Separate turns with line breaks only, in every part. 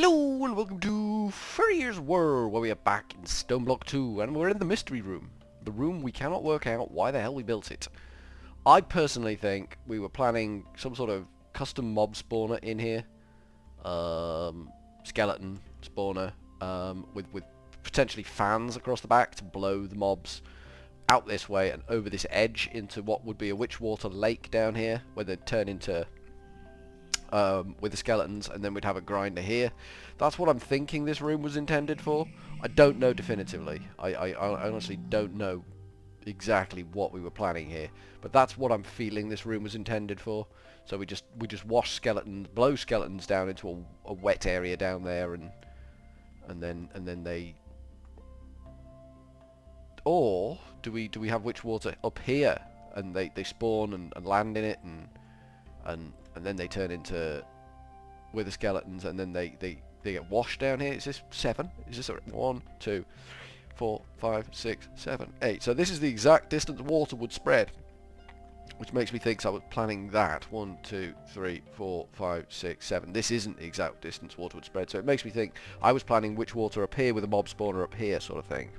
Hello and welcome to Furryearsworld, where we are back in Stoneblock 2 and we're in the mystery room. The room we cannot work out why the hell we built it. I personally think we were planning some sort of custom mob spawner in here. Skeleton spawner with potentially fans across the back to blow the mobs out this way and over this edge into what would be a Witchwater lake down here, where they'd turn into with the skeletons, and then we'd have a grinder here. That's what I'm thinking this room was intended for. I don't know definitively. I honestly don't know exactly what we were planning here, but that's what I'm feeling this room was intended for. So we just wash skeletons, blow skeletons down into a wet area down there, and then they. Or do we have Witchwater up here and they spawn and land in it and then they turn into with the skeletons, and then they get washed down here. Is this 7? Is this 1, 2, 4, 5, 6, 7, 8? So this is the exact distance water would spread, which makes me think I was planning that. 1, 2, 3, 4, 5, 6, 7. This isn't the exact distance water would spread, so it makes me think I was planning Witchwater up here with a mob spawner up here, sort of thing.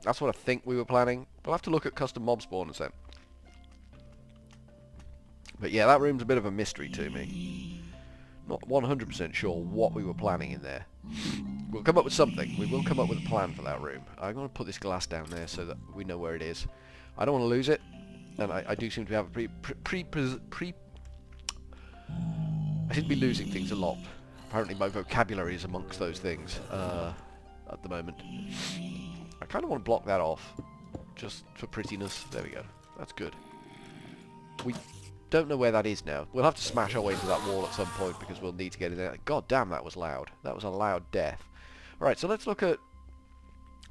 That's what I think we were planning. We'll have to look at custom mob spawners then. But yeah, that room's a bit of a mystery to me. Not 100% sure what we were planning in there. We'll come up with something. We will come up with a plan for that room. I'm going to put this glass down there so that we know where it is. I don't want to lose it, and I do seem to have a I seem to be losing things a lot. Apparently my vocabulary is amongst those things at the moment. I kind of want to block that off, just for prettiness. There we go. That's good. We don't know where that is now. We'll have to smash our way to that wall at some point because we'll need to get in there. God damn, that was loud. That was a loud death. Right, so let's look at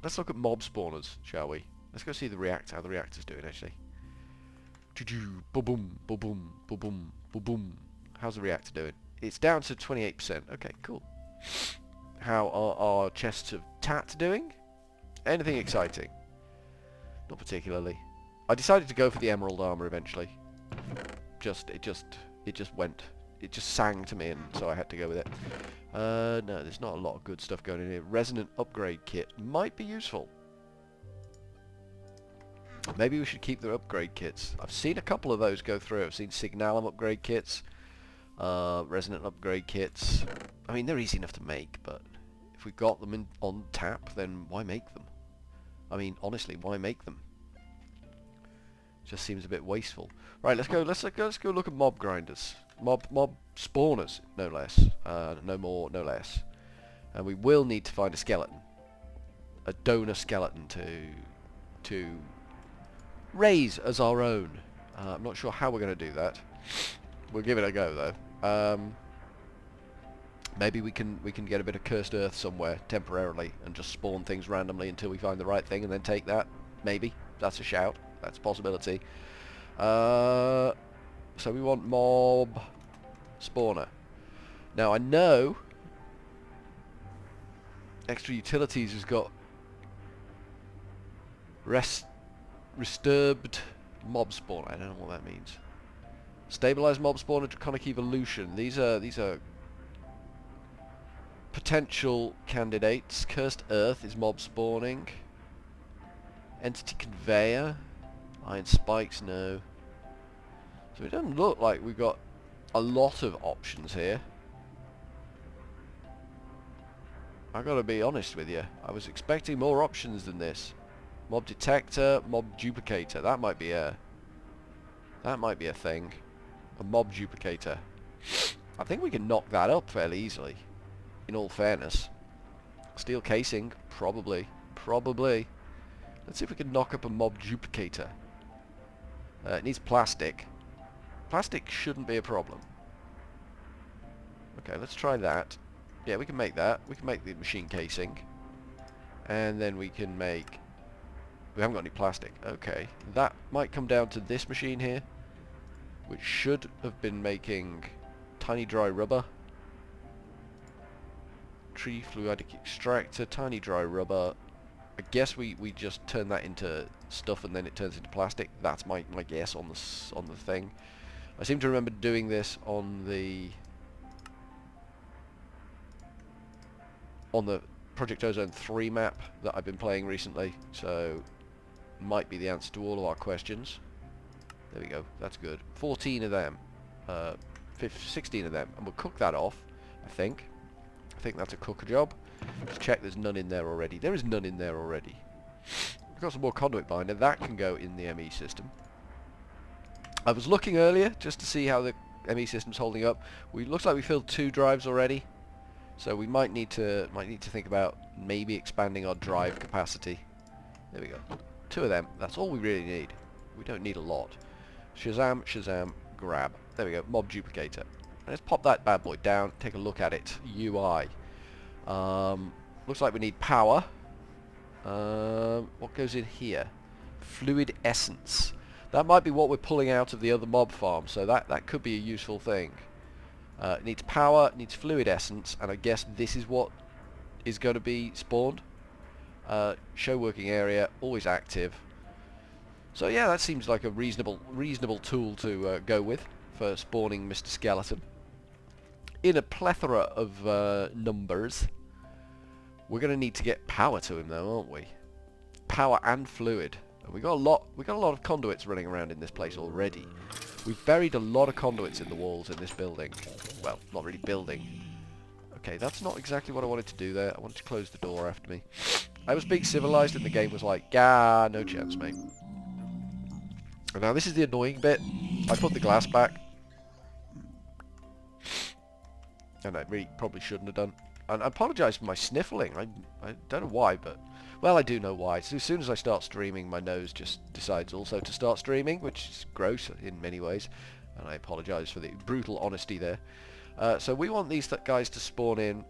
mob spawners, shall we? Let's go see how the reactor's doing actually. Boom boom boom boom boom boom boom boom. How's the reactor doing? It's down to 28%. Okay, cool. How are our chests of tat doing? Anything exciting? Not particularly. I decided to go for the emerald armor eventually. It just sang to me, and so I had to go with it. No, there's not a lot of good stuff going in here. Resonant upgrade kit might be useful. Maybe we should keep the upgrade kits. I've seen a couple of those go through. I've seen Signalum upgrade kits, resonant upgrade kits. I mean, they're easy enough to make, but if we've got them on tap, then why make them? I mean, honestly, why make them? Just seems a bit wasteful. Right, let's go look at mob grinders. Mob spawners, no less. No more, no less. And we will need to find a skeleton. A donor skeleton to raise as our own. I'm not sure how we're going to do that. We'll give it a go though. Maybe we can get a bit of cursed earth somewhere temporarily and just spawn things randomly until we find the right thing and then take that. Maybe. That's a shout. That's a possibility. So we want mob spawner. Now I know extra utilities has got disturbed mob spawner. I don't know what that means. Stabilized mob spawner, draconic evolution. These are potential candidates. Cursed earth is mob spawning. Entity conveyor. Iron spikes, no. So it doesn't look like we've got a lot of options here. I gotta be honest with you. I was expecting more options than this. Mob detector, mob duplicator. That might be a thing. A mob duplicator. I think we can knock that up fairly easily. In all fairness. Steel casing, probably. Let's see if we can knock up a mob duplicator. It needs plastic. Plastic shouldn't be a problem. Okay, let's try that. Yeah, we can make that. We can make the machine casing. And then we can make... We haven't got any plastic. Okay, that might come down to this machine here, which should have been making tiny dry rubber. Tree fluidic extractor, tiny dry rubber. I guess we just turn that into stuff and then it turns into plastic. That's my guess on the thing. I seem to remember doing this on the on the Project Ozone 3 map that I've been playing recently, so might be the answer to all of our questions. There we go, that's good. 14 of them, 16 of them, and we'll cook that off, I think. I think that's a cooker job. Let's check there's none in there already. There is none in there already. We've got some more conduit binder. That can go in the ME system. I was looking earlier just to see how the ME system's holding up. Looks like we filled 2 drives already. So we might need to think about maybe expanding our drive capacity. There we go. 2 of them. That's all we really need. We don't need a lot. Shazam, Shazam, grab. There we go. Mob duplicator. Let's pop that bad boy down. Take a look at it. UI. Looks like we need power. What goes in here? Fluid essence. That might be what we're pulling out of the other mob farm, so that could be a useful thing. It needs power, it needs fluid essence, and I guess this is what is going to be spawned. Show working area, always active. So yeah, that seems like a reasonable tool to go with for spawning Mr. Skeleton. In a plethora of numbers. We're going to need to get power to him though, aren't we? Power and fluid. And we got a lot of conduits running around in this place already. We've buried a lot of conduits in the walls in this building. Well, not really building. Okay, that's not exactly what I wanted to do there. I wanted to close the door after me. I was being civilized and the game was like, "Gah, no chance, mate." And now this is the annoying bit. I put the glass back. And I really probably shouldn't have done. And I apologise for my sniffling. I don't know why, but... Well, I do know why. So as soon as I start streaming, my nose just decides also to start streaming, which is gross in many ways. And I apologise for the brutal honesty there. So we want these guys to spawn in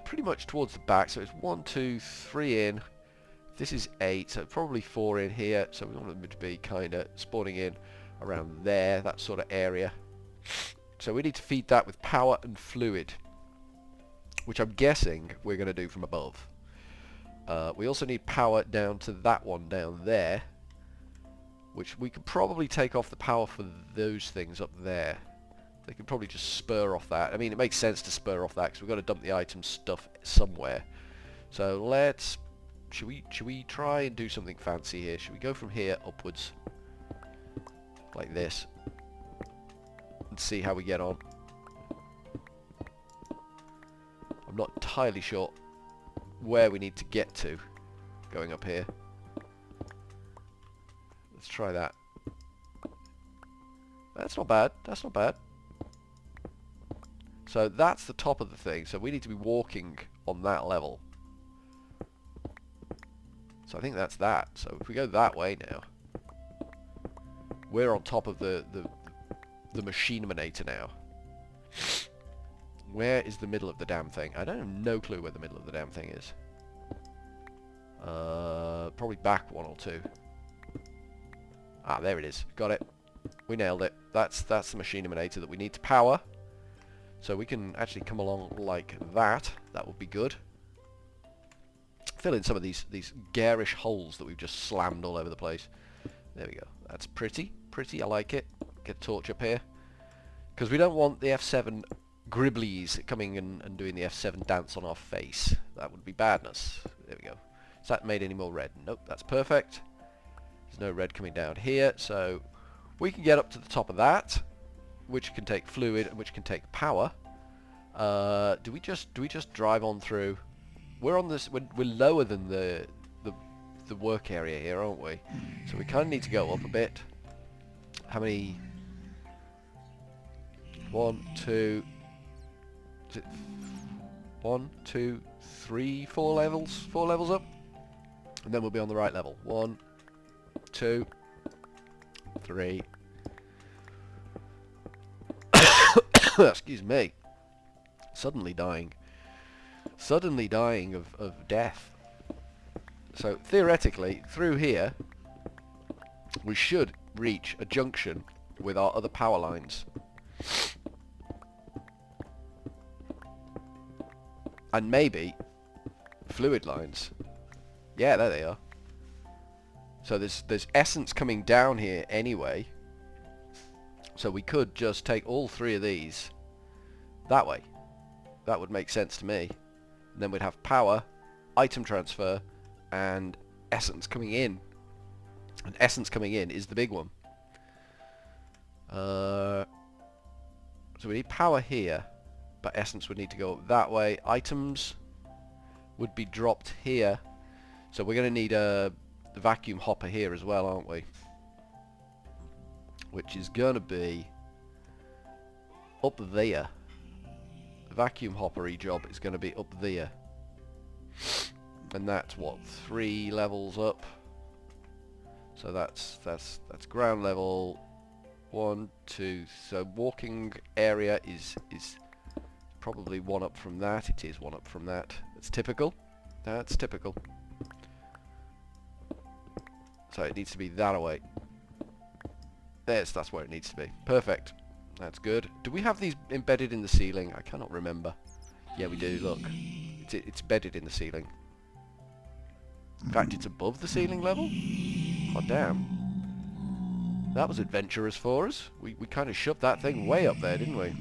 pretty much towards the back. So it's 1, 2, 3 in. This is 8, so probably 4 in here. So we want them to be kind of spawning in around there, that sort of area. So we need to feed that with power and fluid, which I'm guessing we're going to do from above. We also need power down to that one down there, which we could probably take off the power for those things up there. They could probably just spur off that. I mean, it makes sense to spur off that because we've got to dump the item stuff somewhere. So let's... Should we try and do something fancy here? Should we go from here upwards? Like this. And see how we get on. I'm not entirely sure where we need to get to going up here. Let's try that. That's not bad. That's not bad. So that's the top of the thing. So we need to be walking on that level. So I think that's that. So if we go that way now, we're on top of the machine-emanator now. Where is the middle of the damn thing? I don't have no clue where the middle of the damn thing is. Probably back 1 or 2. Ah, there it is. Got it. We nailed it. That's the machine emanator that we need to power. So we can actually come along like that. That would be good. Fill in some of these garish holes that we've just slammed all over the place. There we go. That's pretty. Pretty. I like it. Get a torch up here. Because we don't want the F7 Gribblies coming and doing the F7 dance on our face. That would be badness. There we go. Has that made any more red? Nope, that's perfect. There's no red coming down here, so we can get up to the top of that, which can take fluid and which can take power. Do we just drive on through? We're on this. We're lower than the work area here, aren't we? So we kind of need to go up a bit. How many? 1, 2. Is it 1, 2, 3, 4 levels? 4 levels up, and then we'll be on the right level. 1, 2, 3. Excuse me. Suddenly dying of death. So theoretically, through here, we should reach a junction with our other power lines. And maybe fluid lines. Yeah, there they are. So there's essence coming down here anyway. So we could just take all 3 of these that way. That would make sense to me. And then we'd have power, item transfer, and essence coming in. And essence coming in is the big one. So we need power here, but essence would need to go up that way. Items would be dropped here. So we're going to need the vacuum hopper here as well, aren't we? Which is going to be up there. The vacuum hopper-y job is going to be up there. And that's what, 3 levels up. So that's ground level 1, 2. So walking area is probably 1 up from that. It is 1 up from that. That's typical. That's typical. So it needs to be that away. That's where it needs to be. Perfect. That's good. Do we have these embedded in the ceiling? I cannot remember. Yeah, we do. Look, it's embedded in the ceiling. In fact, it's above the ceiling level. Oh damn. That was adventurous for us. We kind of shoved that thing way up there, didn't we?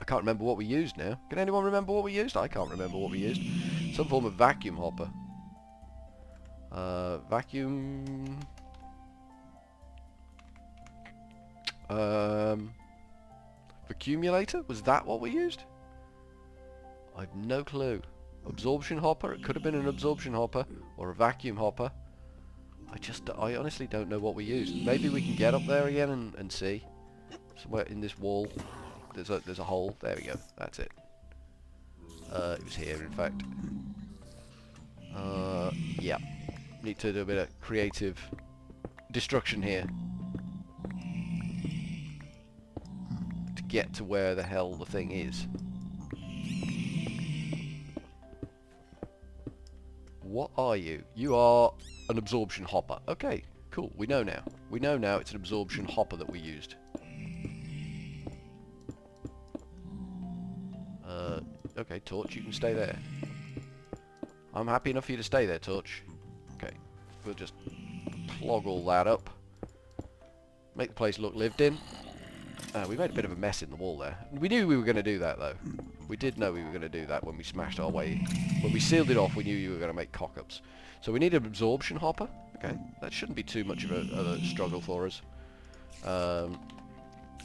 I can't remember what we used now. Can anyone remember what we used? I can't remember what we used. Some form of vacuum hopper. Vacuum... Accumulator? Was that what we used? I've no clue. Absorption hopper? It could have been an absorption hopper or a vacuum hopper. I honestly don't know what we used. Maybe we can get up there again and see. Somewhere in this wall. There's a hole. There we go. That's it. It was here, in fact. Yeah. Need to do a bit of creative destruction here. To get to where the hell the thing is. What are you? You are an absorption hopper. Okay, cool. We know now. We know now it's an absorption hopper that we used. Okay, Torch, you can stay there. I'm happy enough for you to stay there, Torch. Okay, we'll just clog all that up. Make the place look lived in. We made a bit of a mess in the wall there. We knew we were going to do that, though. We did know we were going to do that when we smashed our way. When we sealed it off, we knew you were going to make cock-ups. So we need an absorption hopper. Okay, that shouldn't be too much of a struggle for us.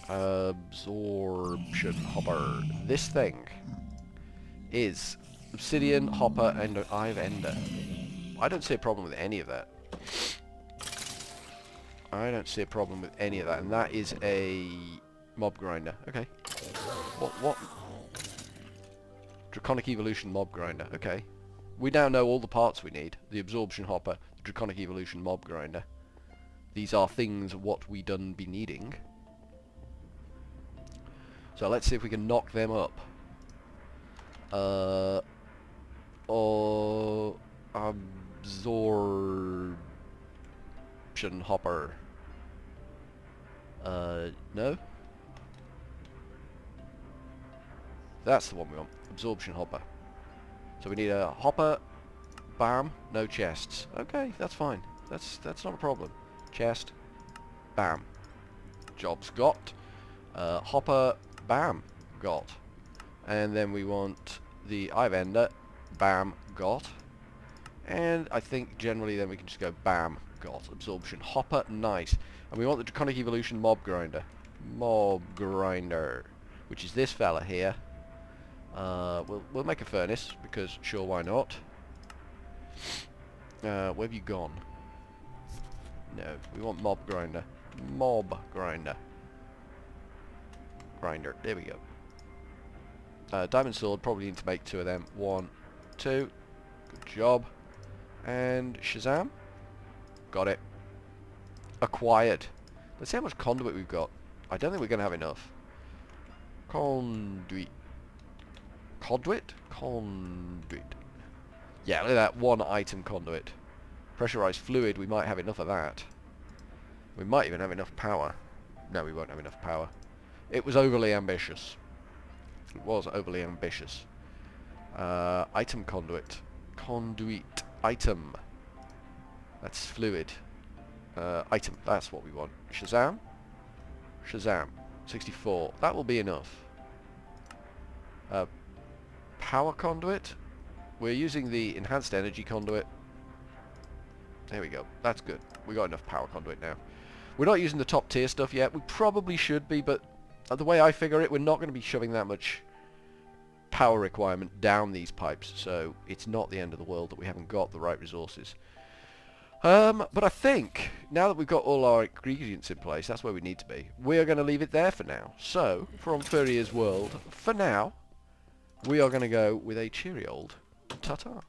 Absorption hopper. This thing is obsidian, hopper, and an eye of ender. I don't see a problem with any of that. I don't see a problem with any of that, and that is a mob grinder. Okay. What? Draconic Evolution mob grinder. Okay. We now know all the parts we need. The absorption hopper, the Draconic Evolution mob grinder. These are things what we done be needing. So let's see if we can knock them up. Or absorption hopper. No? That's the one we want. Absorption hopper. So we need a hopper, bam, no chests. Okay, that's fine. That's not a problem. Chest, bam. Job's got. Hopper, bam, got. And then we want the eye of ender, bam, got. And I think generally then we can just go bam, got. Absorption hopper, nice. And we want the Draconic Evolution mob grinder. Mob grinder, which is this fella here. We'll make a furnace, because sure, why not? Where have you gone? No, we want mob grinder. Mob grinder. Grinder, there we go. Diamond sword, probably need to make 2 of them. 1, 2. Good job. And Shazam. Got it. Acquired. Let's see how much conduit we've got. I don't think we're going to have enough. Conduit. Conduit? Conduit. Yeah, look at that. 1 item conduit. Pressurized fluid, we might have enough of that. We might even have enough power. No, we won't have enough power. It was overly ambitious. It was overly ambitious. Item conduit. Conduit. Item. That's fluid. Item. That's what we want. Shazam. Shazam. 64. That will be enough. power conduit. We're using the enhanced energy conduit. There we go. That's good. We got enough power conduit now. We're not using the top tier stuff yet. We probably should be, but the way I figure it, we're not going to be shoving that much power requirement down these pipes, so it's not the end of the world that we haven't got the right resources. But I think, now that we've got all our ingredients in place, that's where we need to be. We're going to leave it there for now. So, from Furryearsworld, for now, we are going to go with a cheery old ta-ta.